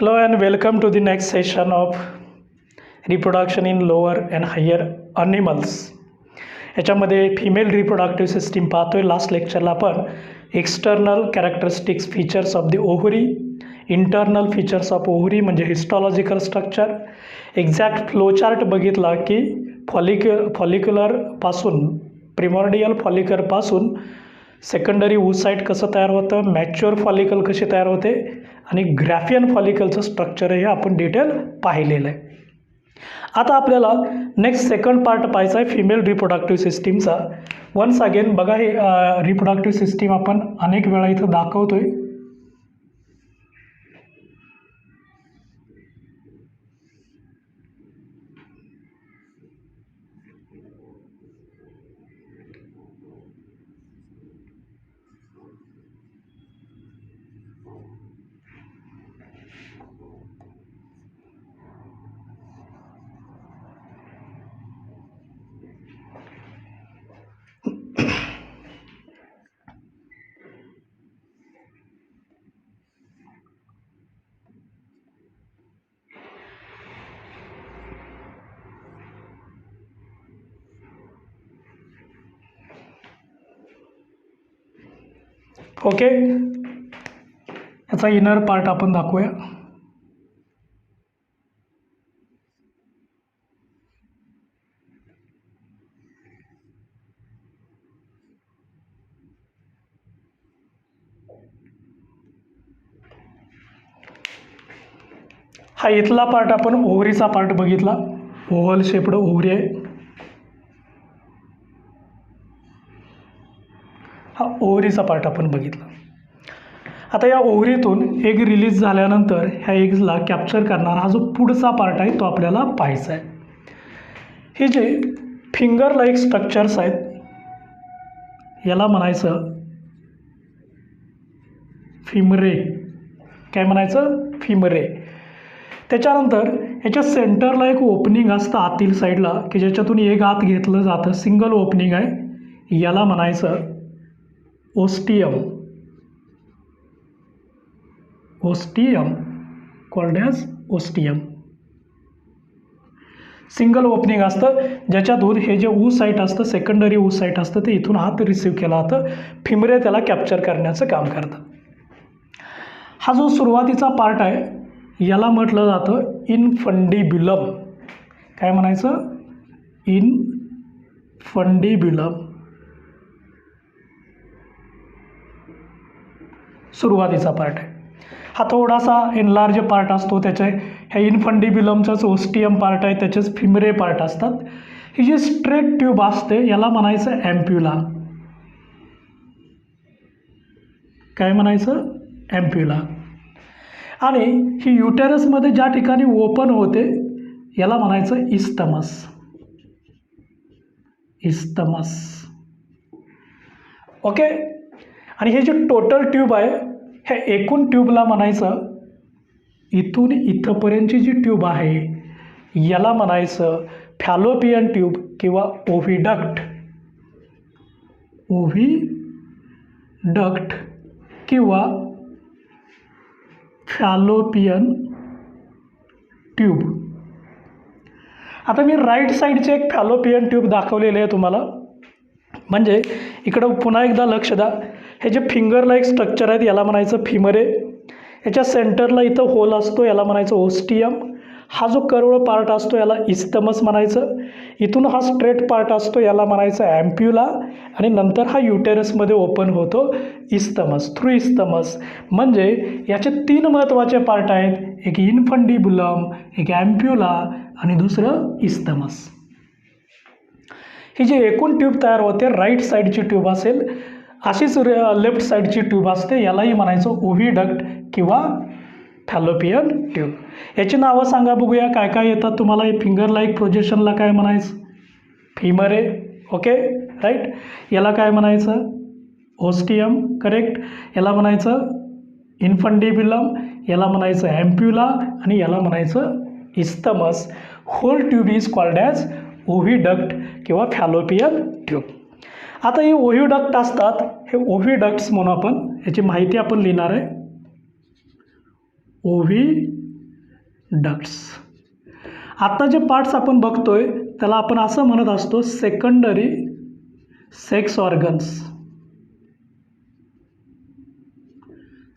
Hello and welcome to the next session of reproduction in lower and higher animals. याच्यामध्ये female reproductive system पाहतोय. Last लेक्चरला आपण external characteristics features of the ovary, internal features of ovary म्हणजे हिस्टॉलॉजिकल structure, exact flowchart बघितला की फॉलिक्युलरपासून प्रिमॉर्डियल फॉलिकलपासून secondary oocyte कसं तयार होतं, mature follicle कसे तयार होते आणि ग्रॅफियन फॉलिकलचं स्ट्रक्चर हे आपण डिटेल पाहिलेलं आहे. आता आपल्याला नेक्स्ट सेकंड पार्ट पाहायचा आहे फिमेल रिप्रोडक्टिव्ह सिस्टीमचा. वन्स अगेन बघा, हे रिप्रोडक्टिव्ह सिस्टीम आपण अनेक वेळा इथं दाखवतोय. ओके, याचा इनर पार्ट आपण दाखवूया. हा इथला पार्ट आपण ओव्हरीचा पार्ट बघितला. ओव्हल शेप्ड ओव्हरी आहे. हा ओव्हरीचा पार्ट आपण बघितला. आता या ओव्हरीतून एग रिलीज झाल्यानंतर ह्या एग्सला कॅप्चर करणारा हा जो पुढचा पार्ट आहे तो आपल्याला पाहायचा आहे. हे जे फिंगर लाईक स्ट्रक्चर्स आहेत याला म्हणायचं फिमरे. काय म्हणायचं? फिमरे. त्याच्यानंतर याच्या सेंटरला एक ओपनिंग असतं आतील साईडला की ज्याच्यातून एक आत घेतलं जातं, सिंगल ओपनिंग आहे. याला म्हणायचं ostium. Ostium called as ostium. Single opening असतं ज्याच्यातून हे जे ऊसाइट असतं, सेकंडरी ऊसाइट असतं, ते इथून आत रिसीव्ह केला जातं. फिमरे त्याला कॅप्चर करण्याचं काम करतं. हा जो सुरुवातीचा पार्ट आहे याला म्हटलं जातं इनफंडिब्युलम. काय म्हणायचं? इनफंडिब्युलम. सुरुवातीचा पार्ट आहे हा. थोडासा एनलार्ज पार्ट असतो त्याच्या. ह्या इनफंडिब्युलमचाच ओस्टियम पार्ट आहे, त्याचेच फिमरे पार्ट असतात. ही जी स्ट्रेट ट्यूब असते याला म्हणायचं ॲम्प्युला. काय म्हणायचं? ॲम्प्युला. आणि ही युटेरसमध्ये ज्या ठिकाणी ओपन होते याला म्हणायचं इस्तमस. इस्तमस. ओके. आणि हे जे टोटल ट्यूब आहे ह्या एकूण ट्यूबला म्हणायचं, इथून इथंपर्यंतची जी ट्यूब आहे याला म्हणायचं फॅलोपियन ट्यूब किंवा ओव्हिडक्ट. ओव्हिडक्ट किंवा फॅलोपियन ट्यूब. आता मी राईट साईडचे एक फॅलोपियन ट्यूब दाखवलेले आहे तुम्हाला. म्हणजे इकडं पुन्हा एकदा लक्ष द्या. हे जे फिंगर लाईक स्ट्रक्चर आहेत याला म्हणायचं फिमरे. याच्या सेंटरला इथं होल असतो याला म्हणायचं ओस्टियम. हा जो कर्व पार्ट असतो याला इस्तमस म्हणायचं. इथून हा स्ट्रेट पार्ट असतो याला म्हणायचं ॲम्प्युला. आणि नंतर हा युटेरसमध्ये ओपन होतो इस्तमस, थ्रू इस्तमस. म्हणजे याचे तीन महत्त्वाचे पार्ट आहेत, एक इनफंडिब्युलम, एक ॲम्प्युला आणि दुसरं इस्तमस. ही जी एकूण ट्यूब तयार होते राईट साईडची ट्यूब असेल, अशीच लेफ्ट साईडची ट्यूब असते यालाही म्हणायचं ओव्हिडक्ट किंवा फॅलोपियन ट्यूब. याची नावं सांगा बघूया काय काय येतात तुम्हाला. हे फिंगर लाईक प्रोजेक्शनला काय म्हणायचं? फिमरे. Okay, right. याला काय म्हणायचं? ओस्टियम. करेक्ट. याला म्हणायचं इनफंडिब्युलम, याला म्हणायचं ॲम्प्युला आणि याला म्हणायचं isthmus. Whole tube is called as oviduct किंवा फॅलोपियन ट्यूब. आता हे ओव्हिडक्ट असतात, हे ओव्हिडक्ट्स म्हणून आपण याची माहिती आपण लिहिणार आहे. ओव्हिडक्ट डक्ट्स. आता जे पार्ट्स आपण बघतोय त्याला आपण असं म्हणत असतो secondary sex organs.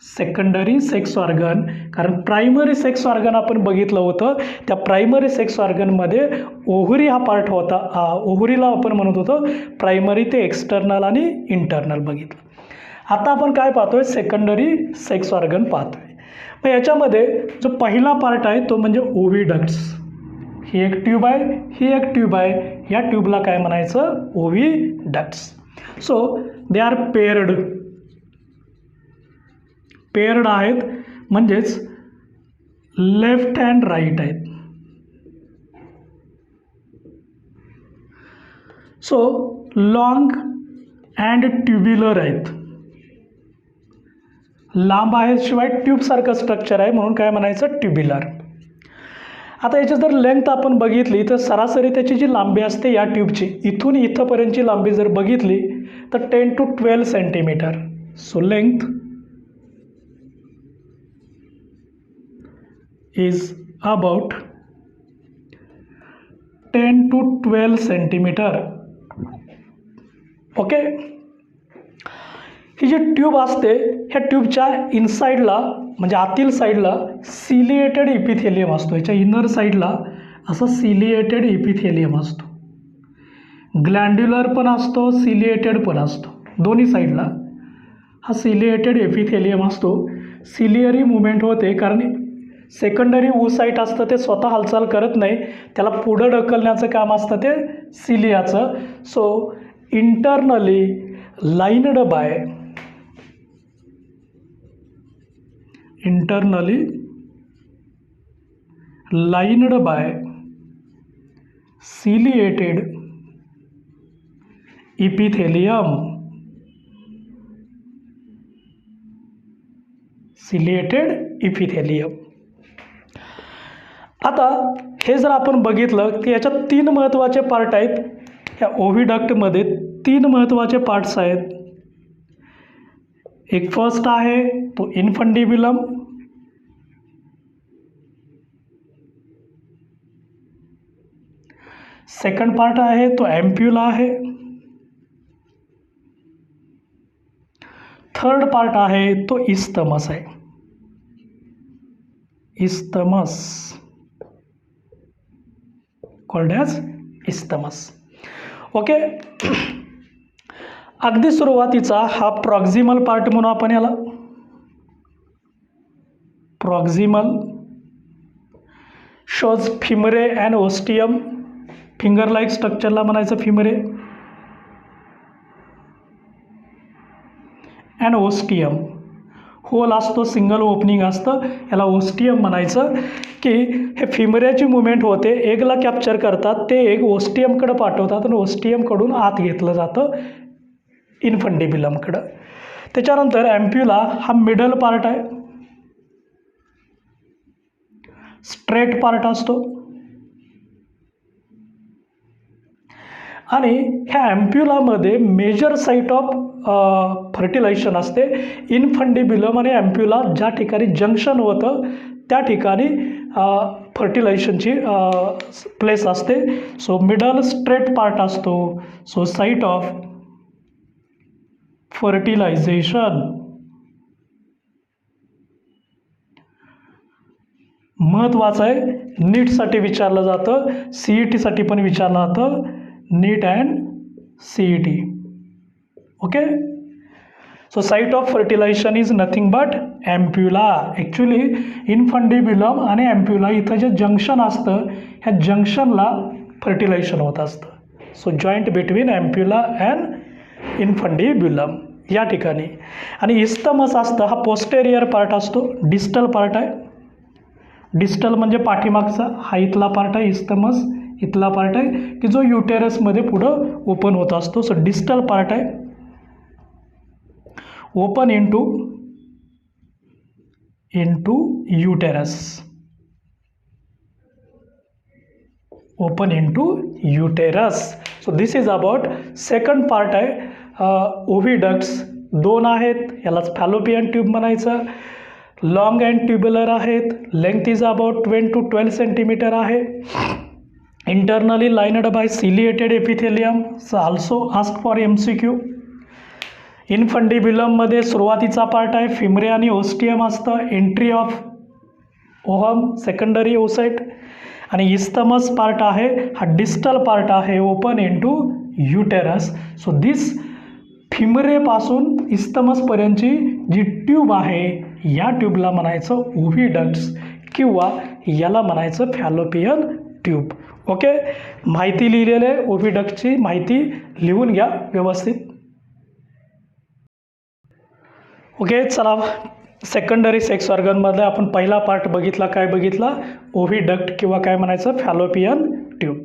Secondary sex organ, कारण प्रायमरी सेक्स ऑर्गन आपण बघितलं होतं. त्या प्रायमरी सेक्स ऑर्गनमध्ये ओव्हरी हा पार्ट होता. ओव्हरीला आपण म्हणत होतो प्रायमरी ते एक्सटर्नल आणि इंटरनल बघितलं. आता आपण काय पाहतोय, सेकंडरी सेक्स ऑर्गन पाहतोय. मग याच्यामध्ये जो पहिला पार्ट आहे तो म्हणजे ओव्हिडक्ट्स. ही एक ट्यूब आहे, ही एक ट्यूब आहे. या ट्यूबला काय म्हणायचं, oviducts. So they are paired. Paired आहेत म्हणजेच लेफ्ट अँड राईट आहेत. सो लॉंग अँड ट्युब्युलर आहेत. लांब आहेत शिवाय ट्यूबसारखं स्ट्रक्चर आहे म्हणून काय म्हणायचं, ट्युब्युलर. आता याची जर लेंथ आपण बघितली तर सरासरी त्याची जी लांबी असते या ट्यूबची, इथून इथंपर्यंतची लांबी जर बघितली तर 10 to 12 centimetre. So length is about 10 to 12 centimetre. Okay. ही जी ट्यूब असते ह्या ट्यूबच्या इनसाईडला म्हणजे आतील साईडला सिलिएटेड इपिथेलियम असतो. याच्या इनर साईडला असा सिलिएटेड इपिथेलियम असतो. ग्लँड्युलर पण असतो, सिलिएटेड पण असतो. दोन्ही साईडला हा सिलिएटेड एपिथेलियम असतो. सिलियरी मुवमेंट होते कारण सेकंडरी ओसाइट असतं ते स्वतः हालचाल करत नाही, त्याला पुढं ढकलण्याचं काम असतं ते सिलियाचं. So internally lined by ciliated epithelium. आता हे जर आपण बघितलं की याच्यात 3 महत्त्वाचे पार्ट आहेत. ह्या ओव्हिडक्टमध्ये 3 महत्त्वाचे पार्ट्स आहेत. एक फर्स्ट आहे तो इन्फंडिब्युलम, सेकंड पार्ट आहे तो एम्प्युला आहे, थर्ड पार्ट आहे तो इस्थमस आहे. Isthmus called as isthmus. Okay. अगदी सुरुवातीचा हा प्रॉक्झिमल पार्ट म्हणून आपण याला. Proximal shows fimbriae and ostium. Finger like स्ट्रक्चरला म्हणायचं फिमरे. अँड ओस्टियम होल असतो, सिंगल ओपनिंग असतं, याला ओस्टियम म्हणायचं. की हे फिमरेची मुवमेंट होते, एगला कॅप्चर करतात, ते एग ओस्टियमकडे पाठवतात आणि ओस्टियमकडून आत घेतलं जातं इन्फंडिब्युलमकडं. त्याच्यानंतर एम्प्युला हा मिडल पार्ट आहे, स्ट्रेट पार्ट असतो. आणि ह्या एम्प्युलामध्ये मेजर साईट ऑफ फर्टिलायझेशन असते. इन्फंडिब्युलम आणि एम्प्युला ज्या ठिकाणी जंक्शन होतं त्या ठिकाणी फर्टिलायझेशनची प्लेस असते. सो मिडल स्ट्रेट पार्ट असतो. So site of fertilization. महत्त्वाचं आहे, नीटसाठी विचारलं जातं, CETसाठी पण विचारलं जातं, NEET and CET. Okay. So site of fertilization is nothing but ampulla. Actually infundibulum आणि एम्प्युला इथं जे जंक्शन असतं ह्या जंक्शनला फर्टिलायझेशन होत असतं. सो जॉईंट बिटवीन एम्प्युला अँड इन्फंडिब्युलम या ठिकाणी. आणि इस्थमस असतं हा पोस्टेरियर पार्ट असतो, डिस्टल पार्ट आहे. डिस्टल म्हणजे पाठीमागचा, हा इथला पार्ट आहे. इस्थमस इथला पार्ट आहे की जो युटेरसमध्ये पुढं ओपन होत असतो. सो डिस्टल पार्ट आहे, open into uterus. Open into uterus. So this is about second part आहे ओव्हिडक्ट्स. 2 आहेत, यालाच फॅलोपियन ट्यूब म्हणायचं. लॉंग अँड ट्युब्युलर आहेत. Length is about 10 to 12 centimetre आहे. Internally lined by ciliated epithelium. Also ask for MCQ. इनफंडिब्युलममध्ये सुरुवातीचा part आहे fimbriae आणि ओस्टियम असतं. Entry of ovum secondary oocyte. आणि इस्थमस पार्ट आहे हा डिस्टल पार्ट आहे open into uterus. So this फिमरेपासून इस्थमसपर्यंतची जी ट्यूब आहे या ट्यूबला म्हणायचं ओव्हिडक्ट्स किंवा याला म्हणायचं फॅलोपियन ट्यूब. ओके, माहिती लिहिलेली आहे. ओव्हिडक्टची माहिती लिहून घ्या व्यवस्थित. ओके, चला सेकंडरी सेक्स ऑर्गनमध्ये आपण पहिला पार्ट बघितला. काय बघितला? ओव्हिडक्ट किंवा काय म्हणायचं फॅलोपियन ट्यूब.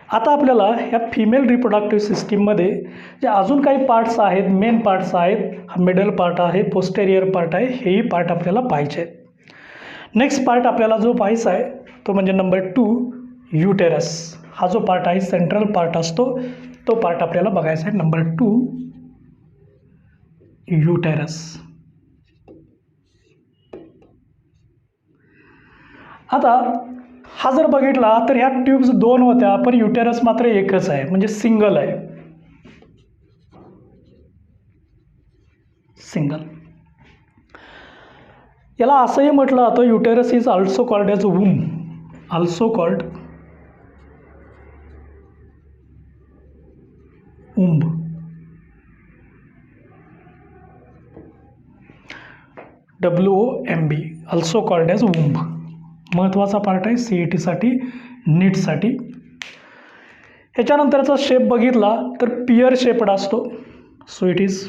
आता आपल्याला ह्या फिमेल रिप्रोडक्टिव्ह सिस्टीममध्ये जे अजून काही पार्ट्स आहेत, मेन पार्ट्स आहेत, हा मिडल पार्ट आहे, पोस्टेरियर पार्ट आहे, हेही पार्ट आपल्याला पाहिजे. नेक्स्ट पार्ट आपल्याला जो पाहायचा आहे तो म्हणजे नंबर 2 युटेरस. हा जो पार्ट आहे सेंट्रल पार्ट असतो तो पार्ट आपल्याला बघायचा आहे. Number 2 uterus. आता हा जर बघितला तर ह्या ट्यूब्स 2 होत्या पण युटेरस मात्र एकच आहे म्हणजे सिंगल आहे. सिंगल. याला असंही म्हटलं जातं uterus is also called as womb. Also called womb. WOMB. Also called as womb. महत्त्वाचा पार्ट आहे CETसाठी, नीटसाठी. ह्याच्यानंतरचा शेप बघितला तर पियर शेप्ड असतो. So it is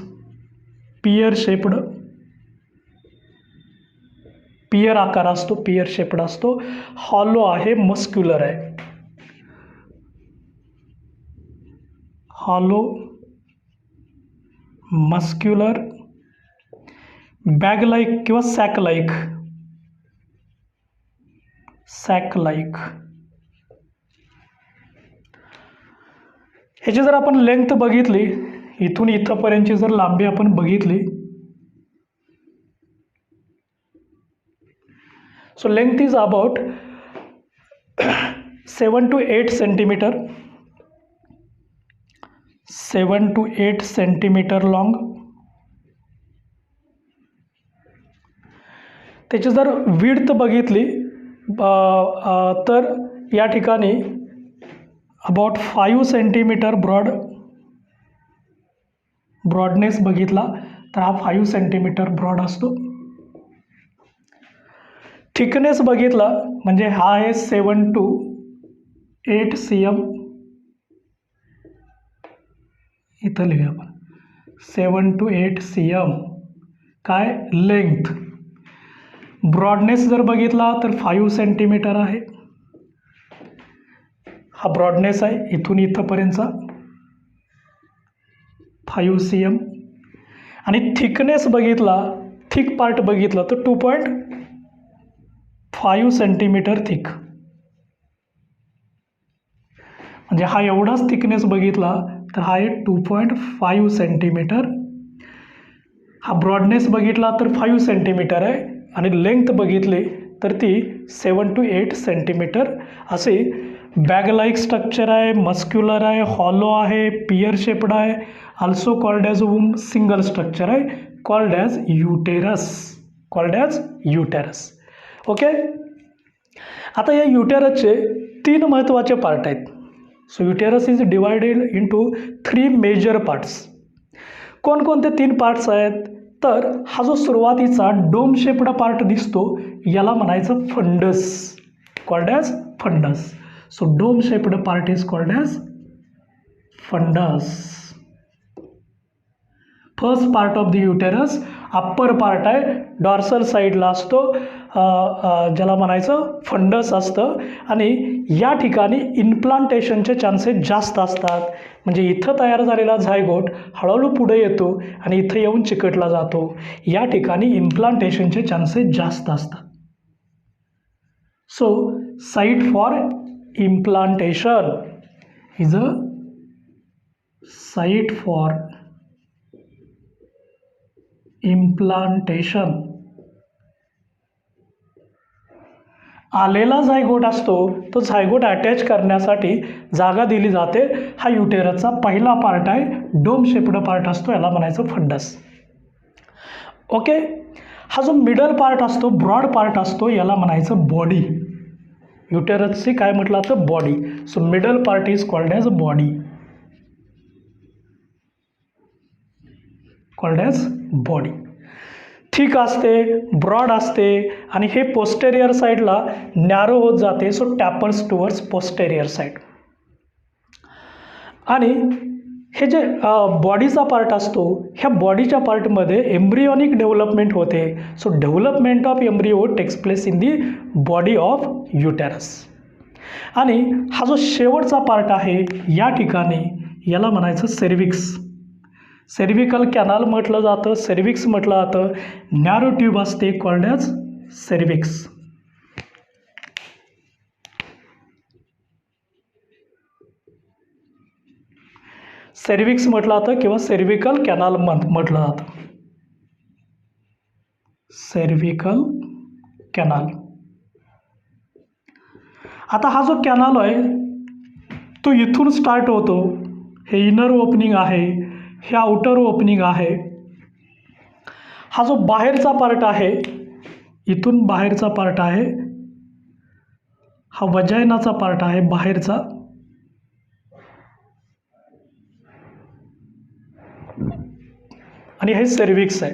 pear shaped. Pear आकार असतो, पियर शेप्ड असतो. हॉलो आहे, मस्क्युलर आहे. हॉलो, मस्क्युलर, बॅग लाईक किंवा सॅक लाईक. Sac like. ह्याची जर आपण लेंथ बघितली, इथून इथंपर्यंतची जर लांबी आपण बघितली, so length is about 7 to 8 centimetre. 7 to 8 centimetre long. त्याची जर विड्थ बघितली तर या ठिकाणी अबाउट 5 सेंटीमीटर ब्रॉडनेस बघितला तर हा 5 सेंटीमीटर ब्रॉड असतो. थिकनेस बघितला म्हणजे हा आहे 7 to 8 cm. इथं लिहूया आपण 7 to 8 cm. काय लेंथ. ब्रॉडनेस जर बघितला तर 5 सेंटीमीटर आहे. हा ब्रॉडनेस आहे इथून इथंपर्यंतचा 5 cm. आणि थिकनेस बघितला, थिक पार्ट बघितला तर 2.5 सेंटीमीटर थिक. म्हणजे हा एवढाच थिकनेस बघितला तर हा आहे 2.5 सेंटीमीटर. हा ब्रॉडनेस बघितला तर 5 सेंटीमीटर आहे आणि लेंथ बघितली तर ती 7 to 8 सेंटीमीटर असे बॅग लाईक स्ट्रक्चर आहे, मस्क्युलर आहे, हॉलो आहे, पियर शेप्ड आहे. Also called as womb. Single structure आहे, called as uterus. Called as uterus. Okay. आता या युटेरसचे 3 महत्त्वाचे पार्ट आहेत. So uterus is divided into 3 major parts. कोणकोणते 3 पार्ट्स आहेत तर हा जो सुरुवातीचा डोम शेप्ड पार्ट दिसतो याला म्हणायचं fundus. Called as fundus. So dome shaped part is called as fundus. First part of the uterus upper part आहे, डॉर्सल साईडला असतो, ज्याला म्हणायचं फंडस असतं. आणि या ठिकाणी इम्प्लांटेशनचे चान्सेस जास्त असतात. म्हणजे इथं तयार झालेला झायगोट हळूहळू पुढे येतो आणि इथं येऊन चिकटला जातो. या ठिकाणी इम्प्लांटेशनचे चान्सेस जास्त असतात. So site for implantation is a site for implantation आलेला झायगोट असतो तो झायगोट अटॅच करण्यासाठी जागा दिली जाते. हा युटेरसचा पहिला पार्ट आहे, डोम शेप्ड पार्ट असतो, याला म्हणायचं फंडस. ओके. हा जो मिडल पार्ट असतो, ब्रॉड पार्ट असतो, याला म्हणायचं बॉडी. युटेरसची काय म्हटलं तर body. So middle part is called as body, called as body. Thick असते, ब्रॉड असते आणि हे पोस्टेरियर साईडला नॅरो होत जाते. So tapers towards posterior side. आणि हे जे बॉडीचा पार्ट असतो, ह्या बॉडीच्या पार्टमध्ये एम्ब्रियॉनिक डेव्हलपमेंट होते. So development of embryo takes place in the body of uterus. आणि हा जो शेवटचा पार्ट आहे या ठिकाणी, याला म्हणायचं सेर्विक्स. सेर्विकल कॅनाल म्हटलं जातं, सेर्विक्स म्हटलं जातं. नॅरो ट्यूब असते, कॉल्ड ॲज सेर्विक्स. सेर्विक्स म्हटलं जातं किंवा सेर्विकल कॅनाल म्हटलं जातं. सेर्विकल कॅनाल. आता हा जो कॅनाल आहे तो इथून स्टार्ट होतो. हे इनर ओपनिंग आहे, हे आउटर ओपनिंग आहे. हा जो बाहेरचा पार्ट आहे, इथून बाहेरचा पार्ट आहे, हा वजायनाचा पार्ट आहे बाहेरचा. आणि हे सेर्विक्स आहे.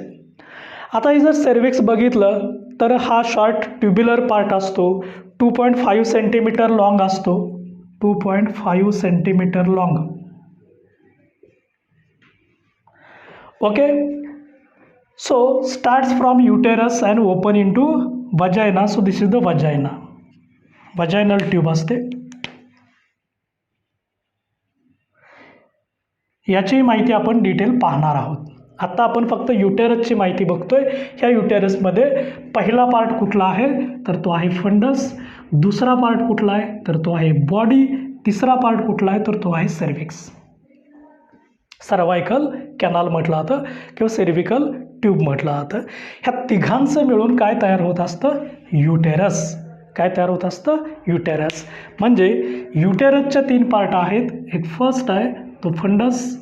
आता हे जर सेर्विक्स बघितलं तर हा शॉर्ट ट्युब्युलर पार्ट असतो, 2.5 सेंटीमीटर लॉंग असतो, 2.5 centimetre long. Okay. So starts from uterus and open into vagina. So this is the vagina, vaginal tube असते. याची माहिती आपण डिटेल पाहणार आहोत. आता आपण फक्त युटेरसची माहिती बघतोय. ह्या युटेरसमध्ये पहिला पार्ट कुठला आहे तर तो आहे फंडस. दुसरा पार्ट कुठला आहे तर तो आहे बॉडी. तिसरा पार्ट कुठला आहे तर तो आहे सर्विक्स. सर्वायकल कॅनाल म्हटलं जातं किंवा सेर्विकल ट्यूब म्हटलं जातं. ह्या तिघांचं मिळून काय तयार होत असतं युटेरस. काय तयार होत असतं युटेरस. म्हणजे युटेरसच्या 3 पार्ट आहेत. एक फर्स्ट आहे तो फंडस,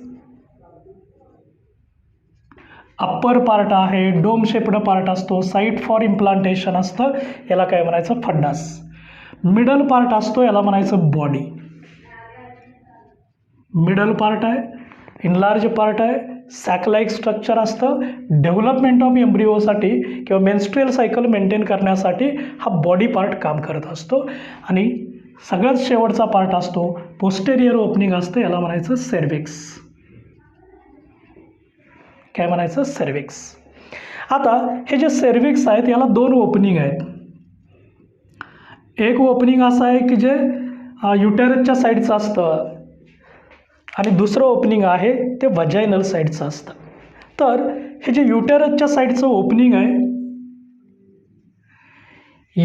अप्पर पार्ट आहे, डोम शेप्ड पार्ट असतो, साईट फॉर इम्प्लांटेशन असतं, याला काय म्हणायचं फंडस. मिडल पार्ट असतो, याला म्हणायचं बॉडी. मिडल पार्ट आहे, इनलार्ज पार्ट आहे, सॅक लाईक स्ट्रक्चर असतं. डेव्हलपमेंट ऑफ एम्ब्रिओसाठी किंवा मेन्स्ट्रुअल सायकल मेंटेन करण्यासाठी हा बॉडी पार्ट काम करत असतो. आणि सगळ्यात शेवटचा पार्ट असतो, पोस्टेरियर ओपनिंग असतं, याला म्हणायचं सेर्विक्स. काय म्हणायचं सेर्विक्स. आता हे जे सेर्विक्स आहेत याला 2 ओपनिंग आहेत. एक ओपनिंग असं आहे की जे युटेरसच्या साईडचं असतं आणि दुसरं ओपनिंग आहे ते वजायनल साईडचं असतं. तर हे जे युटेरसच्या साईडचं ओपनिंग आहे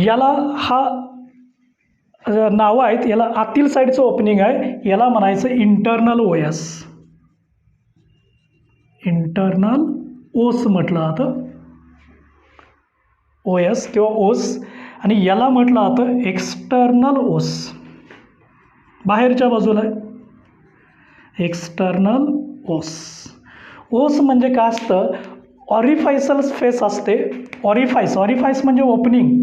याला हा नावं आहेत. याला आतील साईडचं ओपनिंग आहे, याला म्हणायचं इंटरनल ओएस. इंटरनल ओस म्हटलं जातं, ओएस किंवा ओस. आणि याला म्हटलं जातं एक्सटर्नल ओस. बाहेरच्या बाजूला आहे एक्सटर्नल ओस. ओस म्हणजे काय असतं ऑरिफायसल स्पेस असते. ऑरिफाईस म्हणजे ओपनिंग.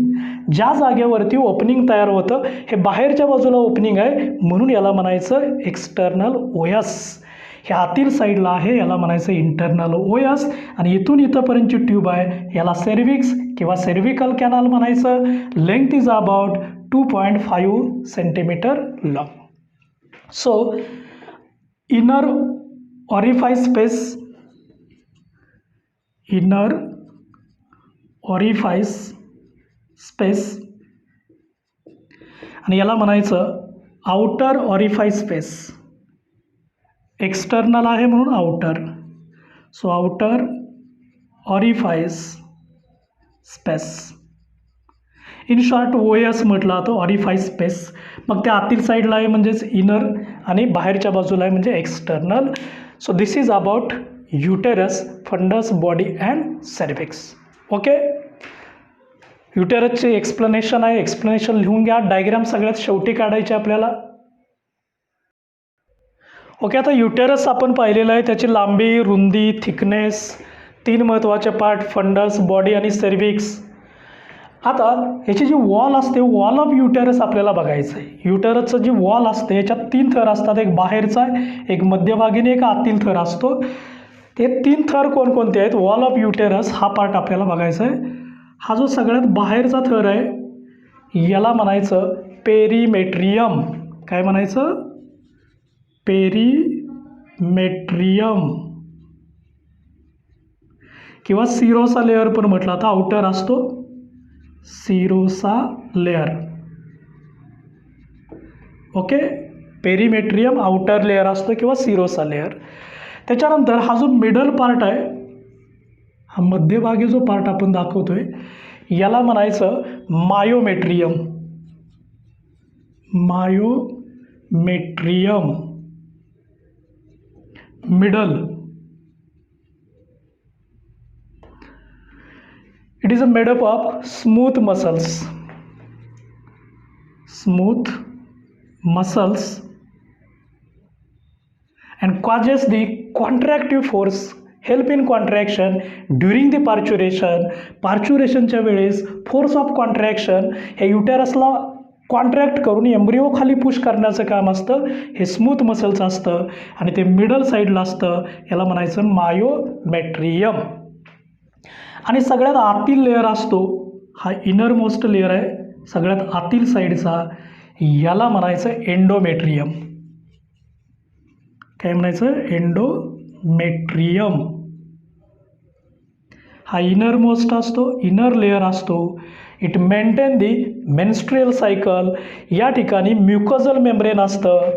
ज्या जागेवरती ओपनिंग तयार होतं हे बाहेरच्या बाजूला ओपनिंग आहे म्हणून याला म्हणायचं एक्सटर्नल ओएस. हे आतील साईडला आहे, याला म्हणायचं इंटरनल ओएस. आणि इथून इथंपर्यंतची ट्यूब आहे याला सेर्विक्स किंवा सेर्विकल कॅनाल म्हणायचं. Length is about 2.5 centimetre long. So inner orifice space, inner orifice space आणि याला म्हणायचं आउटर ऑरिफाईस स्पेस. एक्सटर्नल आहे म्हणून outer. So outer orifice space. In short OS म्हटलं जातं ऑरिफाईस स्पेस. मग त्या आतील साईडला आहे म्हणजेच इनर आणि बाहेरच्या बाजूला आहे म्हणजे external. So this is about uterus, fundus, body and cervix. Okay. युटेरसचे एक्सप्लेनेशन आहे, एक्सप्लेनेशन लिहून घ्या. डायग्राम सगळ्यात शेवटी काढायचे आपल्याला. ओके, आता युटेरस आपण पाहिलेलं आहे. त्याची लांबी, रुंदी, थिकनेस, 3 महत्त्वाचे पार्ट, फंडस, बॉडी आणि सर्विक्स. आता याची जी वॉल असते, वॉल ऑफ युटेरस आपल्याला बघायचं आहे. युटेरसचं जी वॉल असते याच्यात 3 थर असतात. एक बाहेरचा आहे, एक मध्यभागीने, एक आतील थर असतो. ते 3 थर कोणकोणते आहेत? वॉल ऑफ युटेरस हा पार्ट आपल्याला बघायचा आहे. हा जो सगळ्यात बाहेरचा थर आहे याला म्हणायचं पेरिमेट्रियम. काय म्हणायचं? पेरिमेट्रियम किंवा सिरोसा लेअर पण म्हटलं. आता आउटर असतो serosa layer. Okay, perimetrium outer layer असतो किंवा सिरोसा लेअर. त्याच्यानंतर हा जो मिडल पार्ट आहे, हा मध्यभागी जो पार्ट आपण दाखवतोय याला म्हणायचं myometrium. Myometrium middle. It is made up of smooth muscles and causes the contractive force, help in contraction during the parturition. पार्च्युरेशनच्या वेळेस फोर्स ऑफ कॉन्ट्रॅक्शन हे युटेरसला कॉन्ट्रॅक्ट करून एम्ब्रिओ खाली पुश करण्याचं काम असतं. हे स्मूथ मसल्स असतं आणि ते मिडल साईडला असतं. याला म्हणायचं मायोमेट्रियम. आणि सगळ्यात आतील लेअर असतो हा इनर मोस्ट लेअर आहे, सगळ्यात आतील साईडचा, याला म्हणायचं एंडोमेट्रियम. काय म्हणायचं? एंडोमेट्रियम. हा इनर मोस्ट असतो, इनर लेअर असतो. It maintain the menstrual cycle. या ठिकाणी म्युकोजल मेम्ब्रेन असतं.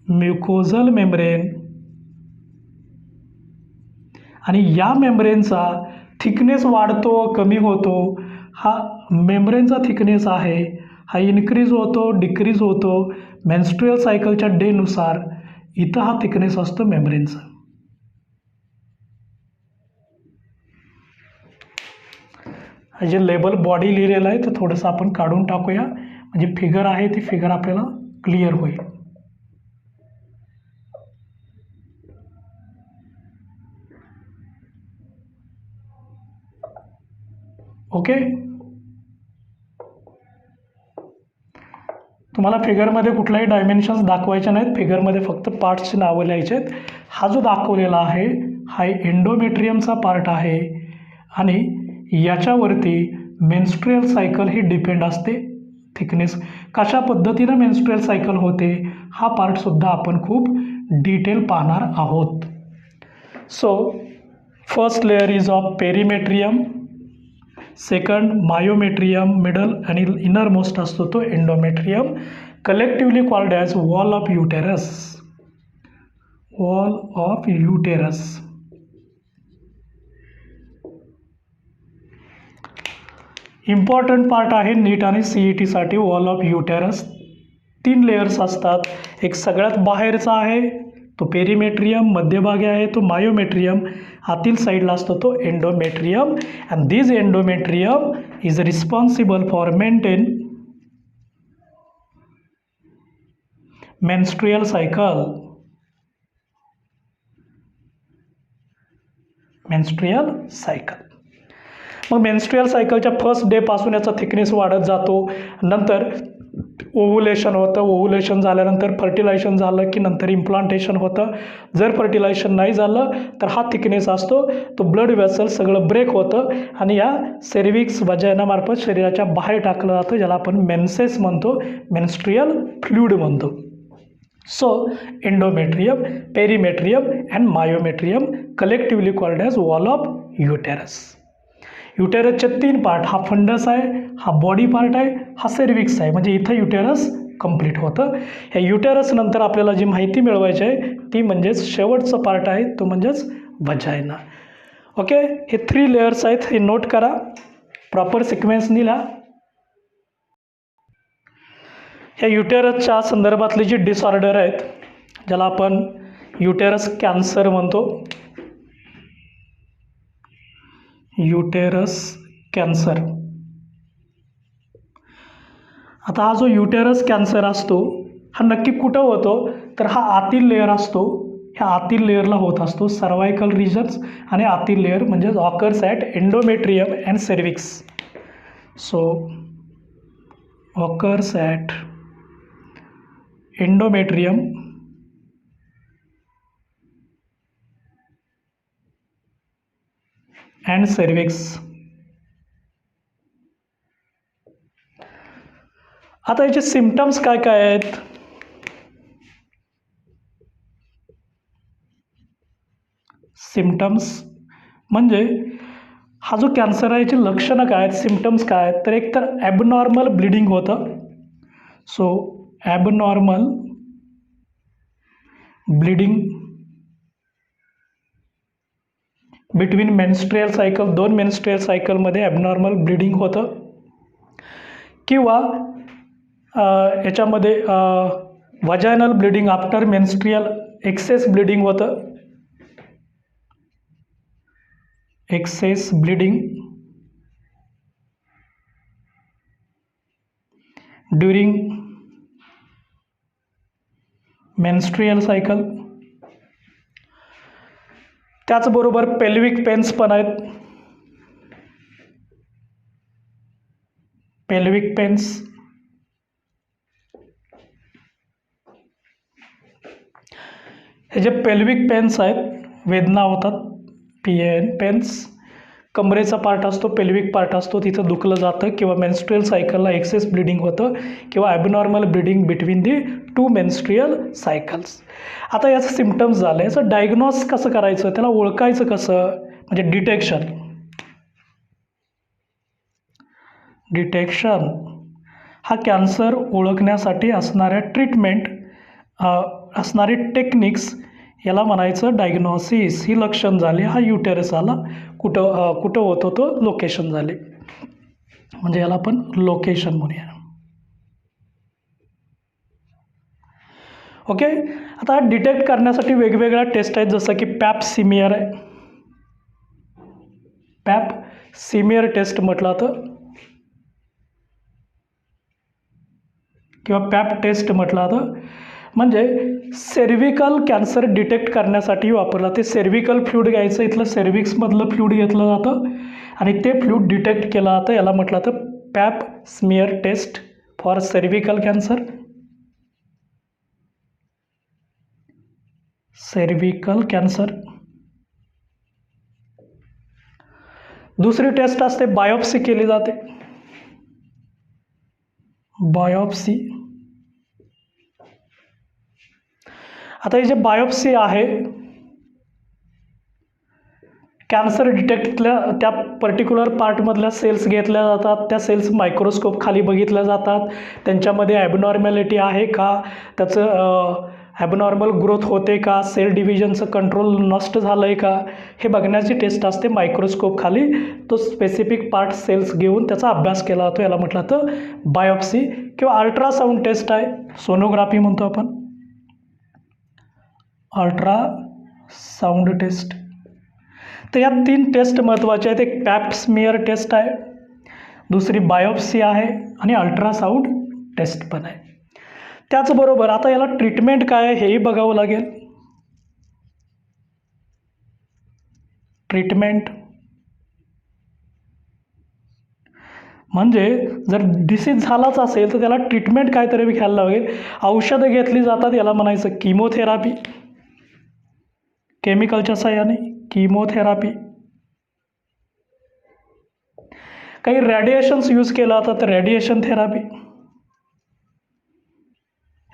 म्युकोजल मेम्ब्रेन. आणि या मेम्ब्रेनचा थिकनेस वाढतो कमी होतो. हा मेम्ब्रेनचा थिकनेस आहे, हा इन्क्रीज होतो डिक्रीज होतो मेन्स्ट्रुअल सायकलच्या डेनुसार. इथं हा थिकनेस असतो मेम्ब्रेनचा. जे लेबल बॉडी लिहिलेलं आहे ते थोडंसं आपण काढून टाकूया, म्हणजे फिगर आहे ती फिगर आपल्याला क्लिअर होईल. ओके, तुम्हाला फिगरमध्ये कुठल्याही डायमेन्शन्स दाखवायचे नाहीत. फिगरमध्ये फक्त पार्ट्सची नावं लिहायचे आहेत. हा जो दाखवलेला आहे हा एंडोमेट्रियमचा पार्ट आहे आणि याच्यावरती मेन्स्ट्रुअल सायकल ही डिपेंड असते. थिकनेस कशा पद्धतीनं मेन्स्ट्रुअल सायकल होते हा पार्टसुद्धा आपण खूप डिटेल पाहणार आहोत. So first layer is of perimetrium, second myometrium, middle आणि इनर मोस्ट असतो तो endometrium. Collectively called as wall of uterus. Wall of uterus. Important part आहे नीट आणि CETसाठी वॉल ऑफ युटेरस. 3 लेयर्स असतात. एक सगळ्यात बाहेरचा आहे तो पेरिमेट्रियम, मध्यभागी आहे तो मायोमेट्रियम, आतील साईडला असतो तो endometrium. And this endometrium is responsible for maintain menstrual cycle. Menstrual cycle. मग मेन्स्ट्रुअल सायकलच्या फर्स्ट डेपासून याचा थिकनेस वाढत जातो. नंतर ओव्हुलेशन होतं. ओव्हुलेशन झाल्यानंतर फर्टिलायझेशन झालं की नंतर इम्प्लांटेशन होतं. जर फर्टिलायझेशन नाही झालं तर हा थिकनेस असतो तो ब्लड वेसल सगळं ब्रेक होतं आणि या सेर्विक्स वजायनामार्फत शरीराच्या बाहेर टाकलं जातं, ज्याला आपण मेन्सेस म्हणतो, मेन्स्ट्रुअल फ्लुइड म्हणतो. So endometrium, perimetrium and myometrium collectively called as wall of uterus. युटेरसचे 3 पार्ट, हा फंडस आहे, हा बॉडी पार्ट आहे, हा सेर्विक्स आहे. म्हणजे इथं युटेरस कंप्लीट होतं. ह्या युटेरस नंतर आपल्याला जी माहिती मिळवायची आहे ती म्हणजेच शेवटचं पार्ट आहे तो म्हणजेच वजायना. ओके, हे 3 लेयर्स आहेत, हे नोट करा, प्रॉपर सिक्वेन्सनी लिहा. ह्या युटेरसच्या संदर्भातली जी डिसऑर्डर आहेत ज्याला आपण युटेरस कॅन्सर म्हणतो, युटेरस कॅन्सर. आता हा जो युटेरस कॅन्सर असतो हा नक्की कुठं होतो, तर हा आतील लेअर असतो, ह्या आतील लेअरला होत असतो. सर्वायकल रिजन्स आणि आतील लेअर म्हणजे occurs at endometrium and cervix. So occurs at endometrium and cervix. आता याचे सिम्पटम्स काय काय आहेत? सिम्पटम्स म्हणजे हा जो कॅन्सर आहे याची लक्षणं काय आहेत, सिम्पटम्स काय आहेत? तर एक तर ॲबनॉर्मल ब्लिडिंग होतं. So abnormal bleeding between menstrual cycle, 2 menstrual सायकलमध्ये ॲबनॉर्मल ब्लिडिंग होतं. किंवा याच्यामध्ये vaginal bleeding after menstrual excess bleeding होतं. Excess bleeding during menstrual cycle. त्याचबरोबर पेल्विक पेन्स पण आहेत. Pelvic pains. हे जे पेल्विक पेन्स आहेत, वेदना होतात, PAN पेन्स. कमरेचा पार्ट असतो, पेल्विक पार्ट असतो, तिथं दुखलं जातं किंवा मेन्स्ट्रियल सायकलला एक्सेस ब्लिडिंग होतं किंवा abnormal bleeding between the 2 menstrual cycles. आता याचं सिम्पटम्स झालं, याचं डायग्नॉस कसं करायचं, त्याला ओळखायचं कसं, म्हणजे डिटेक्शन हा कॅन्सर ओळखण्यासाठी असणाऱ्या ट्रीटमेंट, असणारे टेक्निक्स, याला म्हणायचं डायग्नॉसिस. ही लक्षण झाली, हा युटेरस आला, कुठं होतो तो लोकेशन झाले, म्हणजे याला आपण लोकेशन म्हणूया. ओके. आता डिटेक्ट करण्यासाठी वेगवेगळ्या टेस्ट आहेत, जसं की पॅप सिमियर आहे. पॅप सिमियर टेस्ट म्हटलं तर किंवा पॅप टेस्ट म्हटलं तर म्हणजे सर्व्हिकल कॅन्सर डिटेक्ट करण्यासाठी वापरला. ते सर्व्हिकल फ्लूइड घ्यायचं, इथलं सर्व्हिक्समधलं फ्लूइड घेतलं जातं आणि ते फ्लूइड डिटेक्ट केलं जातं. याला म्हटलं तर pap smear test for cervical cancer. Cervical cancer. दुसरी टेस्ट असते, बायोप्सी केली जाते. बायोप्सी. आता ही जे बायोप्सी आहे, कॅन्सर डिटेक्टल्या त्या पर्टिक्युलर पार्टमधल्या सेल्स घेतल्या जातात. त्या सेल्स मायक्रोस्कोप खाली बघितल्या जातात, त्यांच्यामध्ये ॲबनॉर्मॅलिटी आहे का, त्याचं ॲबनॉर्मल ग्रोथ होते का, सेल डिव्हिजनचं कंट्रोल नष्ट झालं आहे का, हे बघण्याची टेस्ट असते. मायक्रोस्कोप खाली तो स्पेसिफिक पार्ट सेल्स घेऊन त्याचा अभ्यास केला जातो, याला म्हटलं तर बायोप्सी. किंवा अल्ट्रासाऊंड टेस्ट आहे, सोनोग्राफी म्हणतो आपण, अल्ट्रासाऊंड टेस्ट. तर या 3 टेस्ट महत्त्वाच्या आहेत. एक पॅप स्मिअर टेस्ट आहे, दुसरी बायोप्सी आहे आणि अल्ट्रासाऊंड टेस्ट पण आहे. त्याचबरोबर आता याला ट्रीटमेंट काय आहे हेही बघावं लागेल. ट्रीटमेंट म्हणजे जर डिसीज झालाच असेल तर त्याला ट्रीटमेंट काहीतरी घ्यायला लागेल. औषधं घेतली जातात, याला म्हणायचं किमोथेरापी, केमिकलच्या साहाय्याने किमोथेरापी. काही रॅडिएशन्स यूज केला जातात, रेडिएशन थेरापी.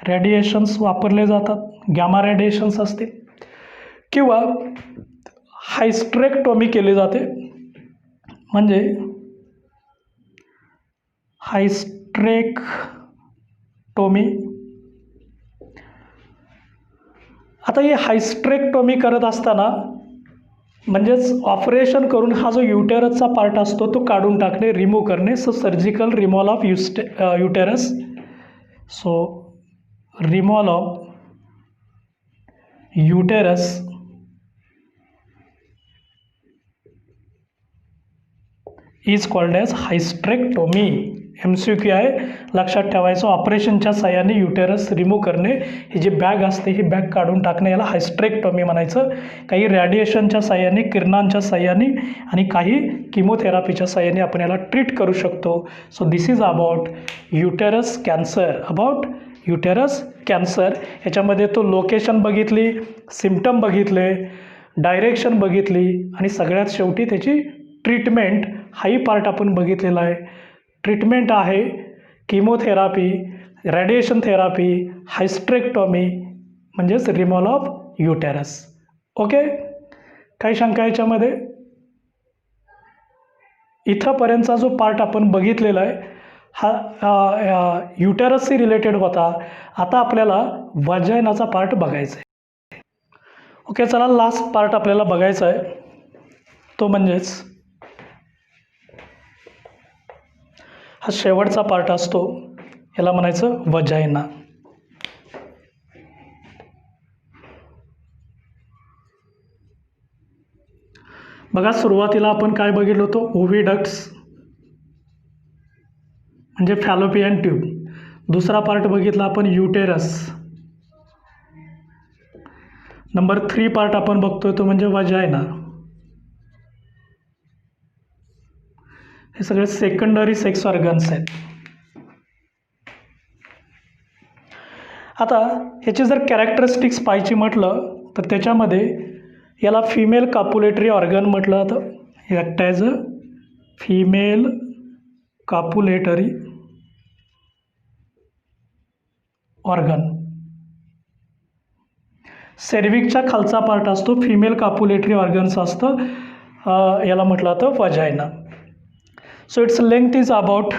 रेडिएशन्स वापरले जातात, गॅमा रेडिएशन्स असतील. किंवा हायस्ट्रेक्टोमी केली जाते, म्हणजे हायस्ट्रेक्टोमी. आता ही हायस्ट्रेक्टोमी करत असताना म्हणजेच ऑपरेशन करून हा जो युटेरसचा पार्ट असतो तो काढून टाकणे, रिमूव्ह करणे. So surgical removal of uterus. So removal of uterus is called as hysterectomy. MCQ आहे, लक्षात ठेवायचं. ऑपरेशनच्या साह्याने युटेरस रिमूव्ह करणे, ही जी बॅग असते ही बॅग काढून टाकणे, याला हायस्ट्रेक्टोमी म्हणायचं. काही रॅडिएशनच्या साह्याने, किरणांच्या साह्याने आणि काही किमोथेरपीच्या साह्याने आपण याला ट्रीट करू शकतो. So this is about uterus cancer. About uterus cancer. याच्यामध्ये तो लोकेशन बघितली, सिम्पटम बघितले, डायरेक्शन बघितली आणि सगळ्यात शेवटी त्याची ट्रीटमेंट हाही पार्ट आपण बघितलेला आहे. ट्रीटमेंट आहे किमोथेरापी, रेडिएशन थेरापी, हायस्ट्रेक्टॉमी म्हणजेच रिमूव्हल ऑफ युटेरस. ओके, काही शंका याच्यामध्ये? इथंपर्यंतचा जो पार्ट आपण बघितलेला आहे हा युटेरसशी रिलेटेड होता. आता आपल्याला वजायनाचा पार्ट बघायचा आहे. ओके, चला लास्ट पार्ट आपल्याला बघायचा आहे, तो म्हणजेच हा शेवटचा पार्ट असतो, याला म्हणायचं वजायना. बघा, सुरुवातीला आपण काय बघितलं होतं? ओव्हिडक्ट्स म्हणजे फॅलोपियन ट्यूब. दुसरा पार्ट बघितला आपण युटेरस. नंबर 3 पार्ट आपण बघतोय तो म्हणजे वजायना. हे सगळे सेकंडरी सेक्स ऑर्गन्स आहेत. आता ह्याची जर कॅरेक्टरिस्टिक्स पाहायची म्हटलं तर त्याच्यामध्ये याला फिमेल कापुलेटरी ऑर्गन म्हटलं जातं. हे act as a female copulatory organ. सेर्विकच्या खालचा पार्ट असतो, फिमेल कापुलेटरी ऑर्गन्स असतं, याला म्हटलं जातं वजायना. So its length is about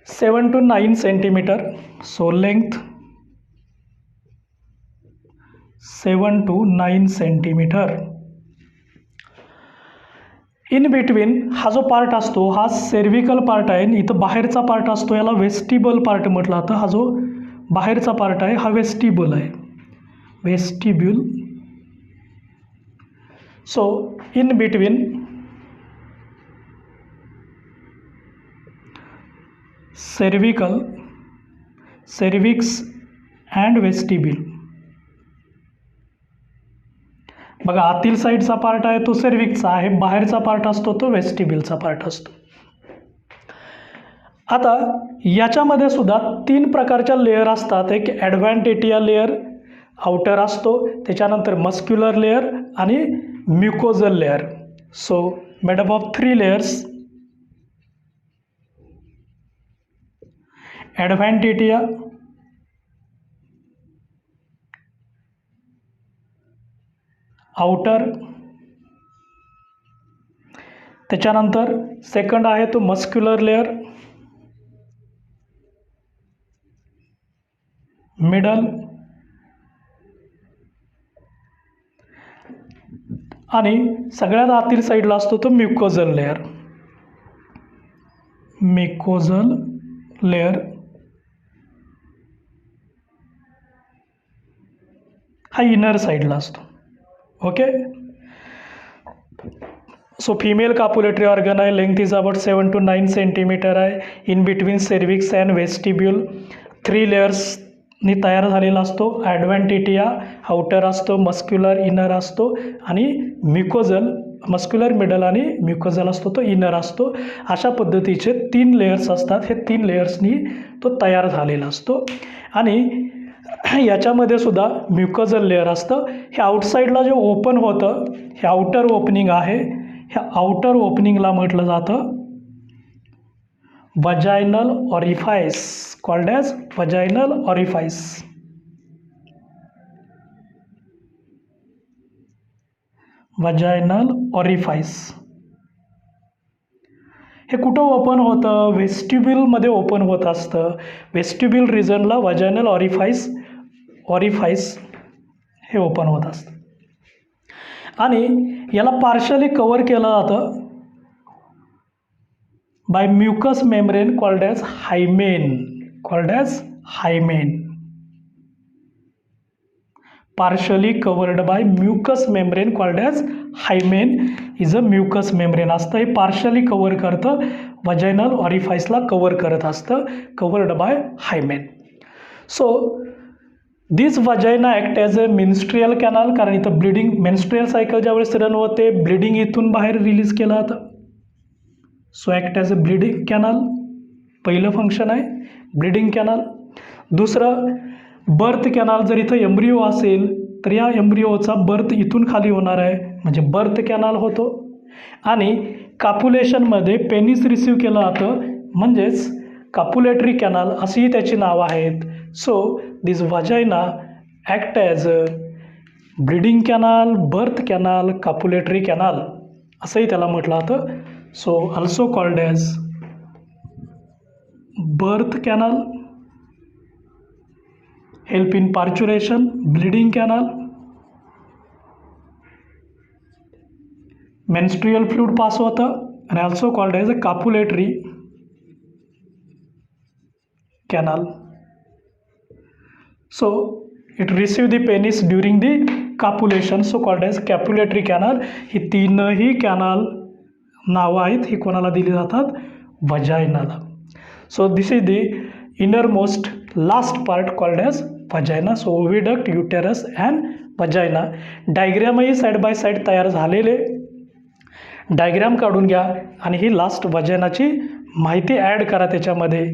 7 to 9 centimeter. So length 7 to 9 centimeter. In between हा जो पार्ट असतो हा सर्विकल पार्ट आहे. इथं बाहेरचा पार्ट असतो, याला वेस्टिबल पार्ट म्हटलं जातं. हा जो बाहेरचा पार्ट आहे हा वेस्टिबल आहे, vestibule. So in between cervical, cervix and vestibule. बघा, आतील साईडचा पार्ट आहे तो सर्विक्सचा आहे, बाहेरचा पार्ट असतो तो वेस्टिब्यूलचा पार्ट असतो. आता याच्यामध्ये सुद्धा 3 प्रकारच्या लेअर असतात. एक ॲडव्हान्टेटिया लेअर आउटर असतो, त्याच्यानंतर मस्क्युलर लेअर आणि mucosal layer. So made up of 3 layers. Adventitia, outer, त्याच्यानंतर सेकंड आहे तो मस्क्युलर लेअर, मिडल आणि सगळ्यात आतील साईडला असतो तो म्युकोजल लेअर. म्युकोजल लेअर हा इनर साईडला असतो. Okay, so female copulatory organ आहे, length is about 7 to 9 centimetre आहे. In between cervix and vestibule 3 लेयर्सनी तयार झालेला असतो. ॲडव्हान्टेटिया आउटर असतो, मस्क्युलर इनर असतो आणि म्युकोजल, मस्क्युलर मिडल आणि म्युकोजल असतो तो इनर असतो. अशा पद्धतीचे 3 लेयर्स असतात. हे 3 लेयर्सनी तो तयार झालेला असतो. आणि याच्यामध्ये सुद्धा म्युकोजल लेअर असतं. हे आउटसाईडला जे ओपन होतं हे आउटर ओपनिंग आहे. ह्या आउटर ओपनिंगला म्हटलं जातं vaginal orifice, called as vaginal orifice. Vaginal orifice हे कुठं ओपन होतं? वेस्टिब्यूलमध्ये ओपन होत असतं. वेस्टिब्यूल रिजनला वजायनल ऑरिफाइस हे ओपन होत असतं. आणि याला पार्शली कवर केलं जातं by mucus membrane called as hymen, called as hymen. partially covered by mucous membrane called as hymen is a mucous membrane असतं. हे partially कव्हर करतं, vaginal orificeला कव्हर करत असतं, covered by hymen. So this vagina act as a menstrual canal, कारण इथं bleeding menstrual cycle ज्यावेळेस run होते bleeding इथून बाहेर रिलीज केलं जातं. So act as a bleeding canal, पहिलं फंक्शन आहे ब्लिडिंग कॅनल. दुसरं बर्थ कॅनल, जर इथं एम्ब्रिओ असेल तर या एम्ब्रिओचा बर्थ इथून खाली होणार आहे म्हणजे बर्थ कॅनल होतो. आणि कापुलेशनमध्ये पेनिस रिसीव्ह केलं जातं म्हणजेच कापुलेटरी कॅनल अशीही त्याची नावं आहेत. So this vagina act as a bleeding canal, birth canal, copulatory canal असंही त्याला म्हटलं जातं. So also called as birth canal, help in parturition, bleeding canal, menstrual fluid pass होतं and also called as a copulatory canal. So it receive the penis during the copulation, so called as copulatory canal. ही तीनही canal नावं आहेत, ही कोणाला दिली जातात? व्हाजायनाला. So this is the innermost last part called as vagina. So oviduct, uterus and vagina. डायग्रॅमही side by side तयार झालेले, diagram काढून घ्या आणि ही लास्ट व्हाजायनाची माहिती ॲड करा त्याच्यामध्ये.